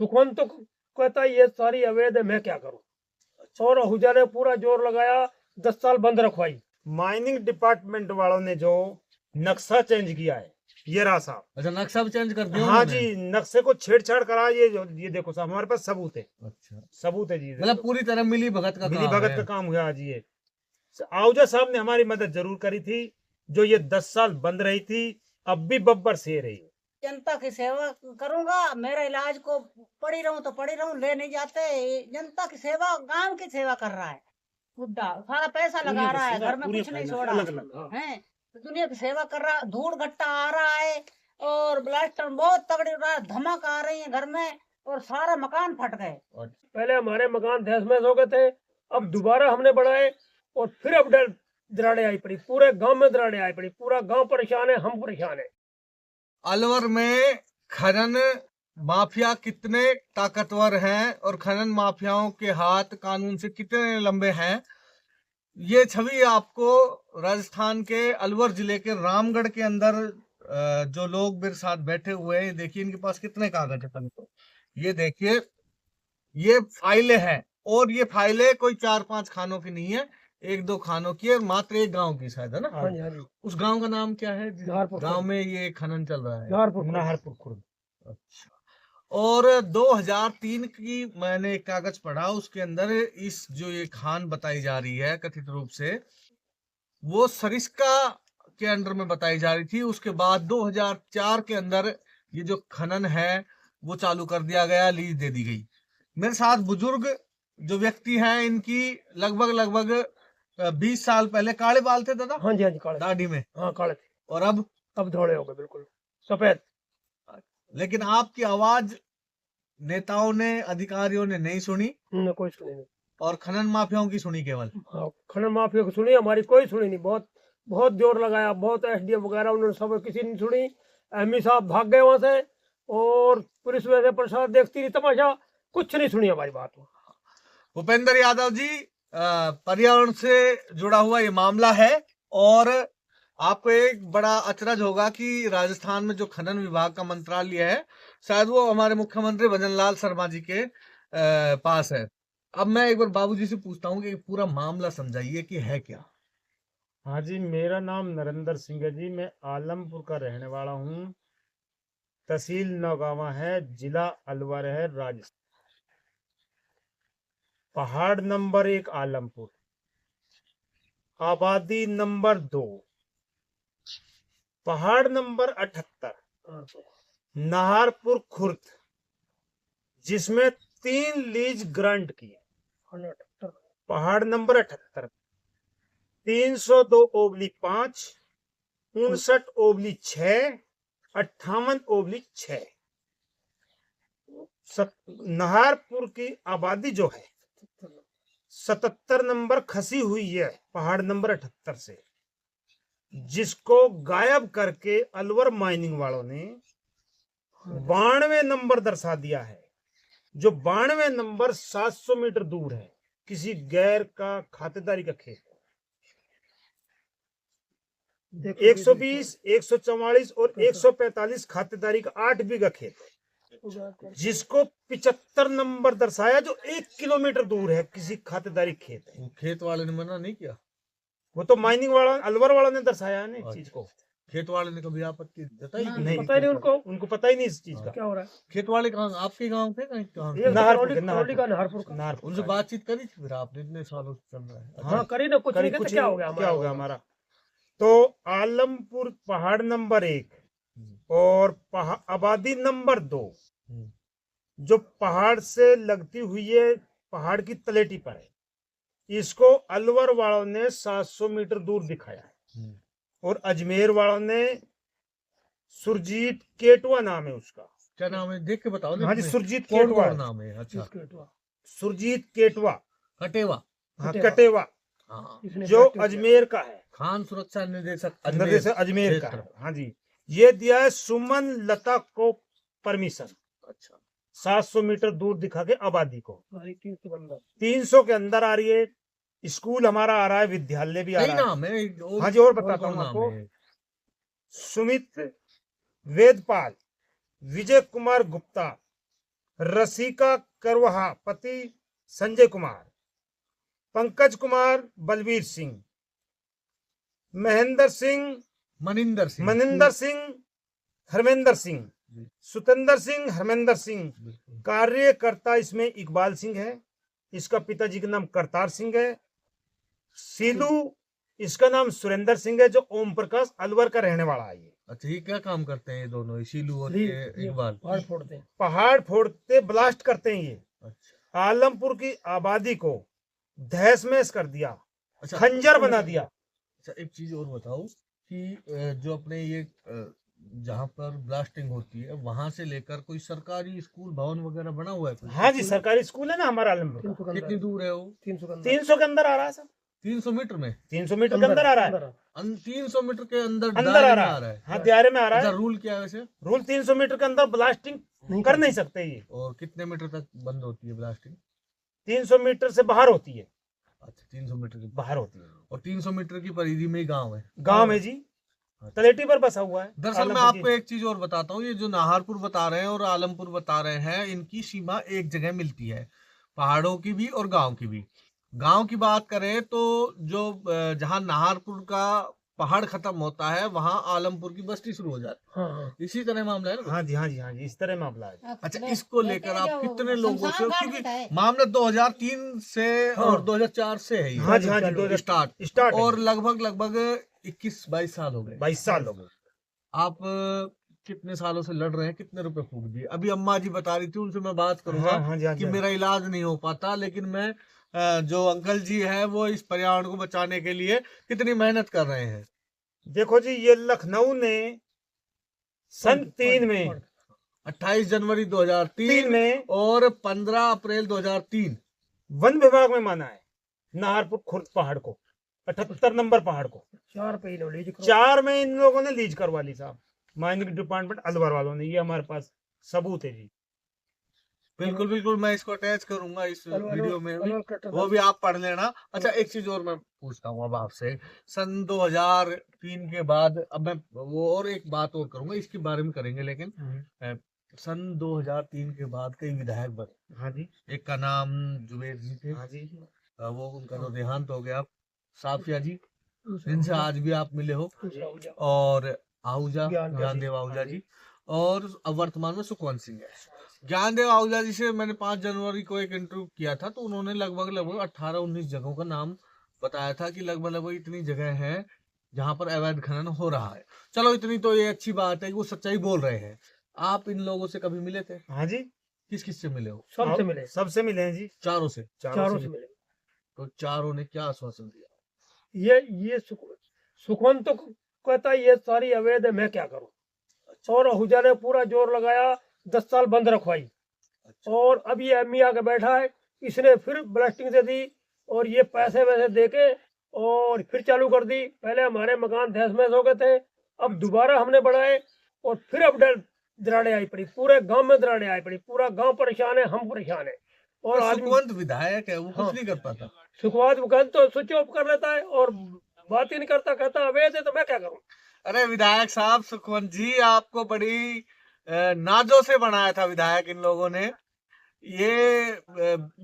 सुखवंत तो कहता है ये सारी अवैध है, मैं क्या करूं। और आहूजा ने पूरा जोर लगाया, 10 साल बंद रखवाई। माइनिंग डिपार्टमेंट वालों ने जो नक्शा चेंज किया है, ये रहा साहब। अच्छा, नक्शा भी चेंज कर दिया हाँ उन्होंने? जी, नक्शे को छेड़छाड़ करा, ये देखो साहब, हमारे पास सबूत है। अच्छा, सबूत है जी, मतलब पूरी तरह मिली भगत का मिली काम भगत है। का काम हुआ आज ये। आहूजा साहब ने हमारी मदद जरूर करी थी, जो ये 10 साल बंद रही थी, अब भी बब्बर से रही है। जनता की सेवा करूंगा, मेरा इलाज को पड़ी रहूं तो पड़ी रहूं, ले नहीं जाते। जनता की सेवा, गांव की सेवा कर रहा है बुड्ढा, सारा पैसा लगा रहा है, घर में कुछ नहीं छोड़ा है, तो दुनिया की सेवा कर रहा है। धूल घट्टा आ रहा है और ब्लास्टर बहुत तगड़ी उड़ा, धमाका आ रही है घर में और सारा मकान फट गए। पहले हमारे मकान तहस-महस हो गए थे, अब दोबारा हमने बढ़ाए और फिर अब दराड़े आई पड़ी, पूरे गांव में दराड़े आई पड़ी, पूरा गांव परेशान है, हम परेशान है। अलवर में खनन माफिया कितने ताकतवर हैं और खनन माफियाओं के हाथ कानून से कितने लंबे हैं, ये छवि आपको राजस्थान के अलवर जिले के रामगढ़ के अंदर जो लोग मेरे साथ बैठे हुए हैं, देखिए इनके पास कितने कागज है। तो ये देखिए, ये फाइलें हैं और ये फाइलें कोई 4-5 खानों की नहीं है, 1-2 खानों की है, मात्र एक गांव की शायद, है ना? हाँ जी, हाँ जी। उस गांव का नाम क्या है? गांव में ये खनन चल रहा है? नाहरपुर खुर्द। अच्छा। और 2003 की मैंने एक कागज पढ़ा, उसके अंदर इस जो ये खान बताई जा रही है कथित रूप से, वो सरिस्का के अंडर में बताई जा रही थी। उसके बाद 2004 के अंदर ये जो खनन है वो चालू कर दिया गया, लीज दे दी गई। मेरे साथ बुजुर्ग जो व्यक्ति हैं, इनकी लगभग 20 साल पहले काले बाल थे दादा? हाँ जी, हाँ जी, काले दाढ़ी में? हाँ काले थे, और अब धोड़े हो गए, बिल्कुल सफेद। लेकिन आपकी आवाज नेताओं ने, अधिकारियों ने नहीं सुनी कोई सुनी नहीं। और खनन माफियाओं की सुनी केवल। हाँ, खनन माफिया को सुनी, हमारी कोई सुनी नहीं। बहुत बहुत जोर लगाया, बहुत एसडीएम वगैरह, उन्होंने सब, किसी ने सुनी। एमई साहब भाग गए वहां से और पुलिस वैसे प्रसाद देखती रही तमाशा, कुछ नहीं सुनी हमारी बात। भूपेंद्र यादव जी, पर्यावरण से जुड़ा हुआ ये मामला है और आपको एक बड़ा अचरज होगा कि राजस्थान में जो खनन विभाग का मंत्रालय है, शायद वो हमारे मुख्यमंत्री भजन लाल शर्मा जी के पास है। अब मैं एक बार बाबूजी से पूछता हूँ कि पूरा मामला समझाइए कि है क्या। हाँ जी, मेरा नाम नरेंद्र सिंह है जी, मैं आलमपुर का रहने वाला हूँ। तहसील नौगावा है, जिला अलवर है, राजस्थान। पहाड़ नंबर 1 आलमपुर, आबादी नंबर 2, पहाड़ नंबर 78, नाहरपुर खुर्द, जिसमें 3 लीज ग्रांट की है। पहाड़ नंबर 78, 302/5, 59/6, 58/6। नाहरपुर की आबादी जो है 77 नंबर खसी हुई है पहाड़ नंबर 78 से, जिसको गायब करके अलवर माइनिंग वालों ने 92 नंबर दर्शा दिया है, जो 92 नंबर 700 मीटर दूर है, किसी गैर का खातेदारी का खेत। 120, 144 और 145 खातेदारी का 8 बीघा खेत है, जिसको 75 नंबर दर्शाया, जो 1 किलोमीटर दूर है, किसी खातेदारी खेत है। वो खेत वाले ने मना नहीं किया? वो तो माइनिंग वाला, अलवर वाला ने दर्शाया है ना इस चीज को। खेत वाले ने कभी आपत्ति जताई? नहीं, पता ही नहीं उनको पता ही नहीं इस चीज का क्या हो रहा है। खेत वाले कहाँ, आपके गांव के कहीं? नाहरपुर। उनसे बातचीत करी थी फिर आपने? इतने सालों से चल रहा है। हाँ, करी ना, कुछ नहीं, क्या हो गया हमारा। तो आलमपुर पहाड़ नंबर 1 और आबादी नंबर 2, जो पहाड़ से लगती हुई है, पहाड़ की तलेटी पर है, इसको अलवर वालों ने 700 मीटर दूर दिखाया है और अजमेर वालों ने सुरजीत केटवा नाम है उसका। क्या नाम है, देख के बताओ। हाँ जी, सुरजीत केटवा नाम है। अच्छा, सुरजीत केटवा, कटेवा। हाँ, कटेवा, हाँ, जो अजमेर का है, खान सुरक्षा निदेशक अजमेर का है। हाँ जी, ये दिया है सुमन लता को परमिशन। अच्छा, 700 मीटर दूर दिखा के आबादी को 300 के अंदर आ रही है। स्कूल हमारा आ रहा है, विद्यालय भी आ रहा है। नाम है। हाँ जी, और बताता हूँ आपको। सुमित वेदपाल, विजय कुमार गुप्ता, रसिका करवाहा पति संजय कुमार, पंकज कुमार बलवीर सिंह, महेंद्र सिंह मनिंदर सिंह हरमेंद्र सिंह, सुतेंद्र सिंह हरमेंद्र सिंह। कार्यकर्ता इसमें इकबाल सिंह है, इसका पिताजी का नाम करतार सिंह है। सीलू, इसका नाम सुरेंद्र सिंह है, जो ओम प्रकाश अलवर का रहने वाला है। ये अच्छा, ये क्या काम करते हैं ये दोनों, शीलू और ये इकबाल? पहाड़ फोड़ते ब्लास्ट करते हैं ये। अच्छा, आलमपुर की आबादी को तहस महस कर दिया, अच्छा, खंजर बना दिया। अच्छा, एक चीज और बताओ कि जो अपने ये जहाँ पर ब्लास्टिंग होती है वहां से लेकर कोई सरकारी स्कूल भवन वगैरह बना हुआ है कोई? हाँ जी, सरकारी स्कूल है ना हमारा आलमपुर का। कितनी दूर है वो? 300 के अंदर आ रहा है सर। 300 मीटर में? 300 मीटर के अंदर आ रहा है। 300 मीटर के अंदर अंदर दायरे आ में रहा है। हाँ, दायरे में आ रहा अच्छा, है। रूल क्या है वैसे? रूल 300 मीटर के अंदर ब्लास्टिंग कर नहीं सकते ये। और कितने मीटर तक बंद होती है ब्लास्टिंग? 300 मीटर से बाहर होती है। अच्छा, 300 मीटर के बाहर होती है। और 300 मीटर की परिधि में ही गाँव है? गांव है जी, तलेटी पर बसा हुआ है। दरअसल मैं आपको एक चीज और बताता हूँ, ये जो नाहरपुर बता रहे हैं और आलमपुर बता रहे हैं, इनकी सीमा एक जगह मिलती है, पहाड़ों की भी और गांव की भी। गांव की बात करें तो जो जहां नाहरपुर का पहाड़ खत्म होता है वहां आलमपुर की बस्ती शुरू हो जाती है। इसी तरह मामला है ना? हाँ जी, हाँ जी, हाँ जी, इस तरह मामला है। अच्छा, इसको लेकर आप कितने लोगों से, शमशान घाट क्योंकि है। मामला 2003 से और 2004 से है ये। हाँ जी, हाँ जी, स्टार्ट और लगभग 21-22 साल हो गए। 22 साल हो गए। आप कितने सालों से लड़ रहे हैं, कितने रुपए फूक दिए? अभी अम्मा जी बता रही थी, उनसे मैं बात करूंगा हाँ, हाँ जी, हाँ कि जी। मेरा इलाज नहीं हो पाता, लेकिन मैं जो अंकल जी है वो इस पर्यावरण को बचाने के लिए कितनी मेहनत कर रहे हैं। देखो जी, ये लखनऊ ने सन 3 में 28 जनवरी 2003 में और 15 अप्रैल 2003 वन विभाग में माना है नाहरपुर खुर्द पहाड़ को, 78 नंबर पहाड़ को। 4 में इन लोगों ने लीज करवा ली साहब, माइनिंग डिपार्टमेंट अलवर वालों ने। ये हमारे पास सबूत है जी। बिल्कुल मैं इसको अटैच करूंगा इस वीडियो में भी, वो भी आप पढ़ लेना। अच्छा, एक चीज और मैं पूछता हूँ अब आपसे, सन 2003 के बाद, अब मैं वो और एक बात और करूंगा, इसके बारे में करेंगे, लेकिन सन 2003 के बाद कई विधायक बने। हाँ जी, एक का नाम जुबेर जी थे। हाँ जी, वो उनका तो देहांत हो गया। साफिया जी, जिनसे आज भी आप मिले हो, और आहूजा, ज्ञानदेव आहूजा जी, और अब वर्तमान में सुखवंत सिंह है। ज्ञानदेव आहूजा जी से मैंने 5 जनवरी को एक इंटरव्यू किया था, तो उन्होंने लगभग 18-19 जगहों का नाम बताया था कि लगभग इतनी जगह है जहां पर अवैध खनन हो रहा है। चलो, इतनी तो ये अच्छी बात है कि वो सच्चाई बोल रहे हैं। आप इन लोगों से कभी मिले थे? हाँ जी, किस से मिले हो? सबसे मिले हैं जी। चारों से चारों से। तो चारों ने क्या आश्वासन दिया? ये सुखवंत तो कहता है ये सारी अवैध है, मैं क्या करूं। और आहूजा ने पूरा जोर लगाया, 10 साल बंद रखवाई। और अब ये एमई आके बैठा है, इसने फिर ब्लास्टिंग दे दी और ये पैसे वैसे देके और फिर चालू कर दी। पहले हमारे मकान तहस महस हो गए थे, अब दोबारा हमने बढ़ाए और फिर अब दराड़े आई पड़ी, पूरे गांव में दराड़े आई पड़ी, पूरा गांव परेशान है, हम परेशान है। और सुखवंत विधायक है, वो कुछ नहीं कर पाता। सुखवंत तो स्विच ऑफ कर लेता है और बात ही नहीं करता, कहता अवैध है तो मैं क्या करूं। अरे विधायक साहब, सुखवंत जी, आपको बड़ी नाजों से बनाया था विधायक इन लोगों ने। ये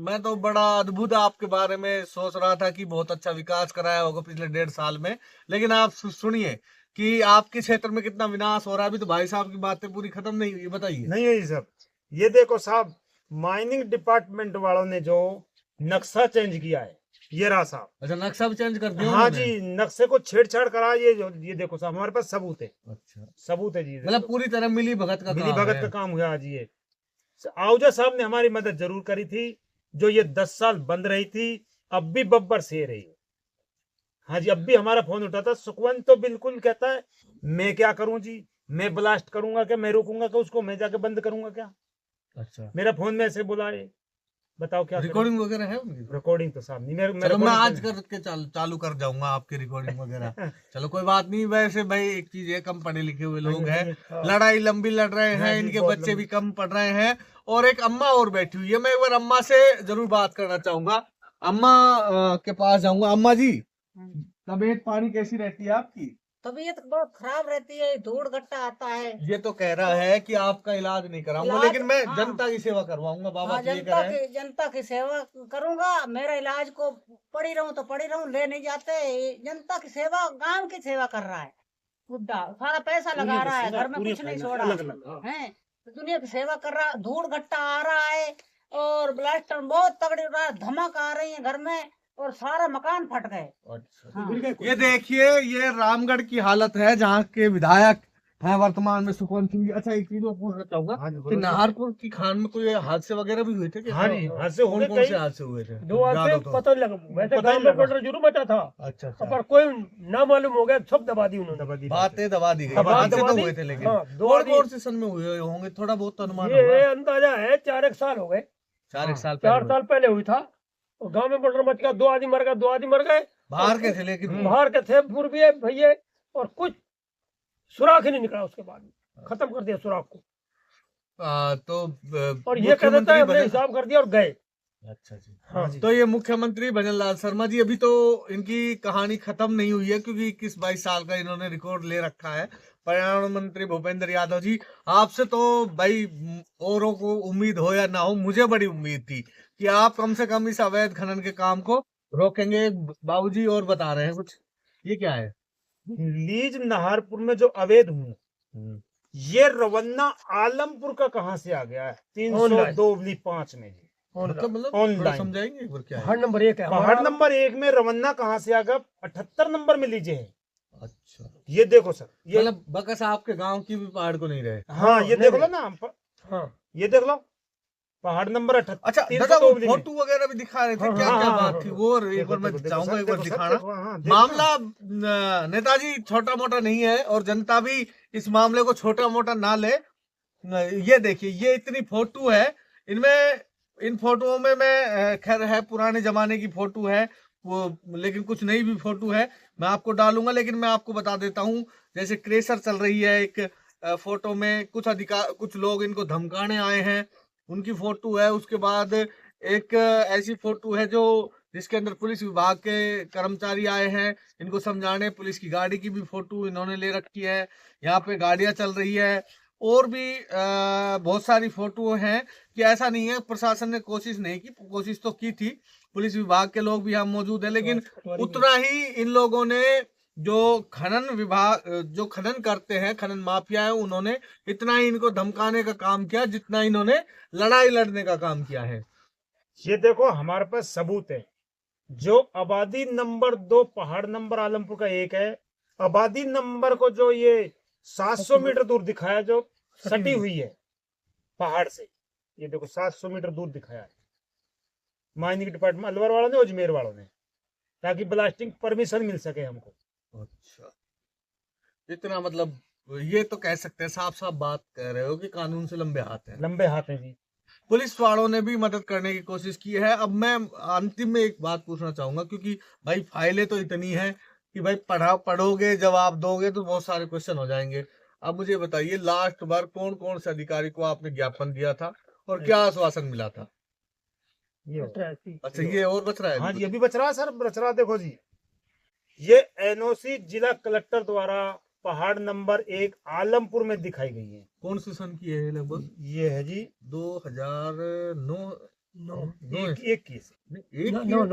मैं तो बड़ा अद्भुत आपके बारे में सोच रहा था कि बहुत अच्छा विकास कराया होगा पिछले 1.5 साल में, लेकिन आप सुनिए कि आपके क्षेत्र में कितना विनाश हो रहा है। अभी तो भाई साहब की बातें पूरी खत्म नहीं हुई, बताइए। नहीं हुई साहब। ये देखो साहब, माइनिंग डिपार्टमेंट वालों ने जो नक्शा चेंज किया है, ये रहा साहब। अच्छा, नक्शा भी चेंज कर दिया? हाँ जी, नक्शे को छेड़छाड़ करा। ये देखो साहब, हमारे पास सबूत है। अच्छा, सबूत है जी। मतलब पूरी तरह मिली भगत का काम हुआ आज। ये आहूजा साहब ने हमारी मदद जरूर करी थी, जो ये 10 साल बंद रही थी, अब भी बब्बर से रही है। हाँ जी, अब भी हमारा फोन उठाता। सुखवंत तो बिल्कुल कहता है मैं क्या करूं जी, मैं ब्लास्ट करूंगा क्या, मैं रोकूंगा क्या उसको, मैं जाके बंद करूंगा क्या। अच्छा, मेरा फोन में ऐसे बुलाए, बताओ क्या रिकॉर्डिंग वगैरह है उनकी? रिकॉर्डिंग तो साहब नहीं, चलो मैं आज करके चालू कर जाऊंगा आपकी रिकॉर्डिंग वगैरह। चलो कोई बात नहीं। वैसे भाई एक चीज है, कम पढ़े लिखे हुए लोग हैं, लड़ाई लंबी लड़ रहे हैं, इनके बच्चे भी कम पढ़ रहे हैं, और एक अम्मा और बैठी हुई है। मैं एक बार अम्मा से जरूर बात करना चाहूंगा, अम्मा के पास जाऊंगा। अम्मा जी, तबीयत पानी कैसी रहती है आपकी? तबीयत बहुत खराब रहती है, धूल गट्टा आता है। ये तो कह रहा है कि आपका इलाज नहीं कराऊंगा, इलाज- लेकिन मैं हाँ। जनता की सेवा करवाऊंगा। बाबा हाँ, तो ये कह रहे हैं। जनता की सेवा करूंगा। मेरा इलाज को पड़ी रहूं तो पड़ी रहूं, ले नहीं जाते। जनता की सेवा, गांव की सेवा कर रहा है बुड्ढा, सारा पैसा लगा रहा है, घर में कुछ नहीं छोड़ा है। तो दुनिया की सेवा कर रहा है। धूल घट्टा आ रहा है और ब्लास्टर बहुत तगड़ी उड़ा, धमाका आ रही है घर में और सारा मकान फट गए। अच्छा, हाँ। ये देखिए, ये रामगढ़ की हालत है जहाँ के विधायक हैं वर्तमान में सुखवंत सिंह जी। अच्छा, एक चीज मैं पूछना चाहूंगा हाँ जी, कि बोलो। नाहरपुर की खान में कोई हादसे वगैरह भी हुए थे क्या? हाँ जी, हादसे हो कौन गए कौन से कई। हादसे हुए थे? 2 आज याद से हो तो। पता नहीं लगा, वैसे पता गांव नहीं में लगा। मर्डर जरूर मचा था, अच्छा अच्छा, पर कोई ना मालूम हो गया, सब दबा दी उन्होंने। दबा दी बातें दबा दी गई। दबा दी, हादसे दबा तो दी। हुए थे, लेकिन हाँ, 2 कौन आदमी। कौन से सन में हुए होंगे? थोड़ा बहुत तो अनुमान ये होगा। अंदाजा है 4 साल हो गए, 4 साल 4 पहले साल पहले हुई था। और गांव में मर्डर मच गया, 2 आदमी मर गए, 2 आदमी मर गए। बाहर के थे, लेकिन बाहर के थे पूर्वीय भैया, और कुछ सुराग ही नहीं निकला उसके बाद, खत्म कर दिया सुराग को। तो और ये कह देता है हमने भजन- हिसाब कर दिया और गए। अच्छा जी। हाँ तो ये मुख्यमंत्री भजन लाल शर्मा जी, अभी तो इनकी कहानी खत्म नहीं हुई है, क्योंकि 21-22 साल का इन्होंने रिकॉर्ड ले रखा है। पर्यावरण मंत्री भूपेंद्र यादव जी, आपसे तो भाई औरों को उम्मीद हो या ना हो, मुझे बड़ी उम्मीद थी कि आप कम से कम इस अवैध खनन के काम को रोकेंगे। बाबूजी और बता रहे हैं कुछ, ये क्या है? लीज नाहरपुर में जो अवैध हुए, ये रवन्ना आलमपुर का कहाँ से आ गया है? 302/5 में जी। मतलब ऑनलाइन। थोड़ा समझाएंगे एक बार क्या है? पहाड़ नंबर 1 है पहाड़ हमारा। नंबर 1 में रवन्ना कहाँ से आ गया? 78 नंबर में लीजिए है। अच्छा, ये देखो सर, ये मतलब बकस आपके गांव की भी पहाड़ को नहीं रहे। हाँ, ये नहीं, देख लो ना, हाँ, ये देख लो, पहाड़ नंबर 78। अच्छा दादा, वो फोटो वगैरह भी दिखा रहे थे, हाँ, क्या हाँ, क्या हाँ, बात हाँ, थी हाँ। वो? और एक बार मैं चाहूंगा एक बार दिखाना। मामला नेताजी छोटा मोटा नहीं है, और जनता भी इस मामले को छोटा मोटा ना ले। ये देखिए, ये इतनी फोटो है इनमें। इन फोटोओं में मैं खैर है पुराने जमाने की फोटो है वो, लेकिन कुछ नई भी फोटो है, मैं आपको डालूंगा। लेकिन मैं आपको बता देता हूँ, जैसे क्रेशर चल रही है एक फोटो में, कुछ लोग इनको धमकाने आए हैं, उनकी फोटो है। उसके बाद एक ऐसी फोटो है जो जिसके अंदर पुलिस विभाग के कर्मचारी आए हैं इनको समझाने, पुलिस की गाड़ी की भी फोटो इन्होंने ले रखी है। यहाँ पे गाड़ियां चल रही है, और भी बहुत सारी फोटो हैं। कि ऐसा नहीं है प्रशासन ने कोशिश नहीं की, कोशिश तो की थी, पुलिस विभाग के लोग भी यहाँ मौजूद है, लेकिन उतना ही इन लोगों ने जो खनन करते हैं, खनन माफिया है, उन्होंने इतना ही इनको धमकाने का काम किया जितना इन्होंने लड़ाई लड़ने का काम किया है। ये देखो, हमारे पास सबूत है। जो आबादी नंबर 2 पहाड़ नंबर आलमपुर का 1 है, आबादी नंबर को जो ये 700 मीटर दूर दिखाया, जो सटी हुई है पहाड़ से, ये देखो 700 मीटर दूर दिखाया है माइनिंग डिपार्टमेंट अलवर वालों ने, अजमेर वालों ने, ताकि ब्लास्टिंग परमिशन मिल सके हमको। अच्छा, इतना मतलब ये तो कह सकते हैं, साफ साफ बात कह रहे हो कि कानून से लंबे हाथ हैं। लंबे हाथ हैं जी। पुलिस वालों ने भी मदद करने की कोशिश की है। अब मैं अंतिम में एक बात पूछना चाहूंगा, क्योंकि भाई फाइलें तो इतनी हैं कि भाई पढ़ोगे, जवाब दोगे तो बहुत सारे क्वेश्चन हो जाएंगे। अब मुझे बताइए, लास्ट बार कौन कौन से अधिकारी को आपने ज्ञापन दिया था और क्या आश्वासन मिला था? ये हो। अच्छा, ये और बच रहा है? हाँ जी, अभी बच रहा है सर, बच रहा है। देखो जी, ये एनओसी जिला कलेक्टर द्वारा पहाड़ नंबर 1 आलमपुर में दिखाई गई है। कौन से सन की है लगभग? ये है जी 2009 एक की है। नो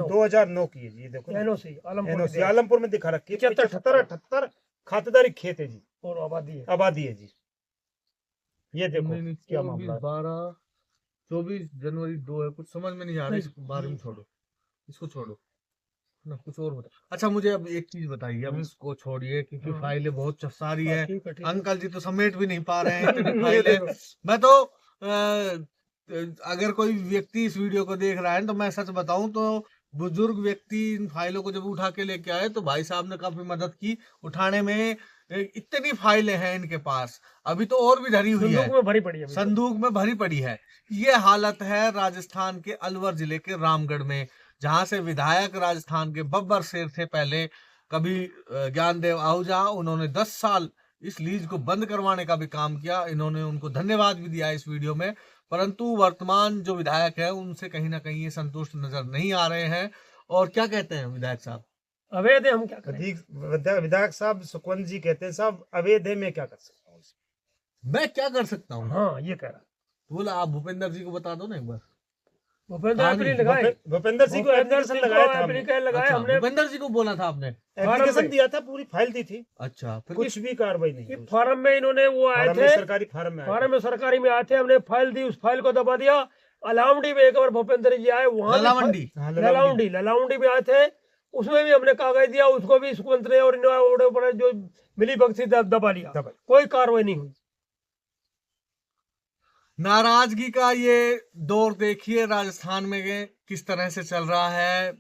2009 की है जी। ये देखो एनओसी एनओसी आलमपुर में दिखा रखी है। 75-78 खातेदारी खेत है जी, और आबादी है। आबादी है जी। ये देखो क्या मामला है। 24 जनवरी 2 है, कुछ समझ में नहीं आ रहा, इस बारे में छोड़ो, इसको छोड़ो ना, कुछ और बता। अच्छा, मुझे अब एक चीज बताइए, अब इसको छोड़िए क्योंकि फाइलें बहुत सारी है। अंकल जी तो समेट भी नहीं पा रहे हैं इतनी फाइलें। मैं तो अगर कोई व्यक्ति इस वीडियो को देख रहा है तो मैं सच बताऊं तो बुजुर्ग व्यक्ति इन फाइलों को जब उठा के लेके आए तो भाई साहब ने काफी मदद की उठाने में। इतनी फाइलें हैं इनके पास, अभी तो और भी धरी हुई है, संदूक में भरी पड़ी है। संदूक में भरी पड़ी है। ये हालत है राजस्थान के अलवर जिले के रामगढ़ में, जहां से विधायक राजस्थान के बब्बर शेर थे पहले, कभी ज्ञानदेव आहूजा, उन्होंने 10 साल इस लीज को बंद करवाने का भी काम किया। इन्होंने उनको धन्यवाद भी दिया इस वीडियो में, परंतु वर्तमान जो विधायक है उनसे कहीं ना कहीं ये संतुष्ट नजर नहीं आ रहे हैं। और क्या कहते हैं विधायक साहब? अवैध है, हम क्या करें? विधायक साहब सुखवंत जी कहते हैं साहब अवैध है, मैं क्या कर सकता हूँ? मैं क्या कर सकता हूँ? हाँ, ये कह रहा। बोला आप भूपेंद्र जी को बता दो ना एक बार। भूपेंद्र हाँ, एप्लीकेशन लगाए, भूपेंद्र सिंह को एप्लीकेशन लगाया था हमने। एप्लीकेशन लगाए अच्छा, हमने, भूपेंद्र जी को बोला था आपने? एप्लीकेशन दिया था, पूरी फाइल दी थी, अच्छा, फिर कुछ भी कार्रवाई नहीं कि हुई। फार्म में इन्होंने वो आए फार्म थे, में सरकारी फार्म में आए फार्म में सरकारी में आए थे, हमने फाइल दी, उस फाइल को दबा दिया। अलाउंडी में एक बार भूपेंद्र जी आए, वहां ललावंडी। हाँ, ललाउंडी में आए थे, उसमें भी हमने कागज दिया, उसको भी सुखवंत ने और इन्होंने ऊपर जो मिली भगत दबा लिया, कोई कार्रवाई नहीं हुई। नाराजगी का ये दौर देखिए राजस्थान में किस तरह से चल रहा है।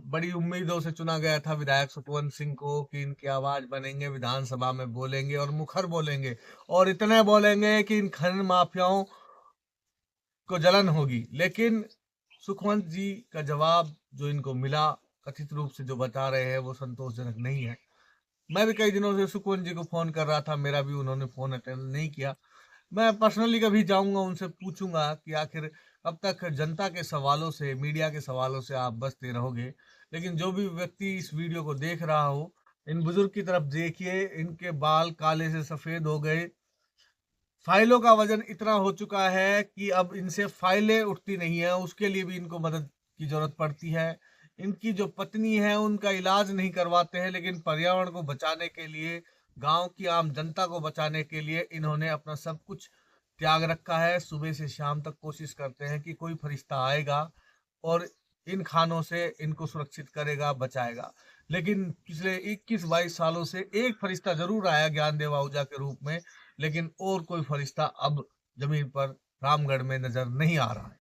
बड़ी उम्मीदों से चुना गया था विधायक सुखवंत सिंह को कि इनकी आवाज बनेंगे, विधानसभा में बोलेंगे और मुखर बोलेंगे और इतने बोलेंगे कि इन खनन माफियाओं को जलन होगी। लेकिन सुखवंत जी का जवाब जो इनको मिला, कथित रूप से जो बता रहे हैं, वो संतोषजनक नहीं है। मैं भी कई दिनों से सुखवंत जी को फोन कर रहा था, मेरा भी उन्होंने फोन अटेंड नहीं किया। मैं पर्सनली कभी जाऊंगा, उनसे पूछूंगा कि आखिर अब तक जनता के सवालों से, मीडिया के सवालों से आप बचते रहोगे। लेकिन जो भी व्यक्ति इस वीडियो को देख रहा हो, इन बुजुर्ग की तरफ देखिए, इनके बाल काले से सफेद हो गए, फाइलों का वजन इतना हो चुका है कि अब इनसे फाइलें उठती नहीं है, उसके लिए भी इनको मदद की जरूरत पड़ती है। इनकी जो पत्नी है उनका इलाज नहीं करवाते हैं, लेकिन पर्यावरण को बचाने के लिए, गांव की आम जनता को बचाने के लिए इन्होंने अपना सब कुछ त्याग रखा है। सुबह से शाम तक कोशिश करते हैं कि कोई फरिश्ता आएगा और इन खानों से इनको सुरक्षित करेगा, बचाएगा। लेकिन पिछले 21-22 सालों से एक फरिश्ता जरूर आया ज्ञानदेव आहूजा के रूप में, लेकिन और कोई फरिश्ता अब जमीन पर रामगढ़ में नजर नहीं आ रहा है।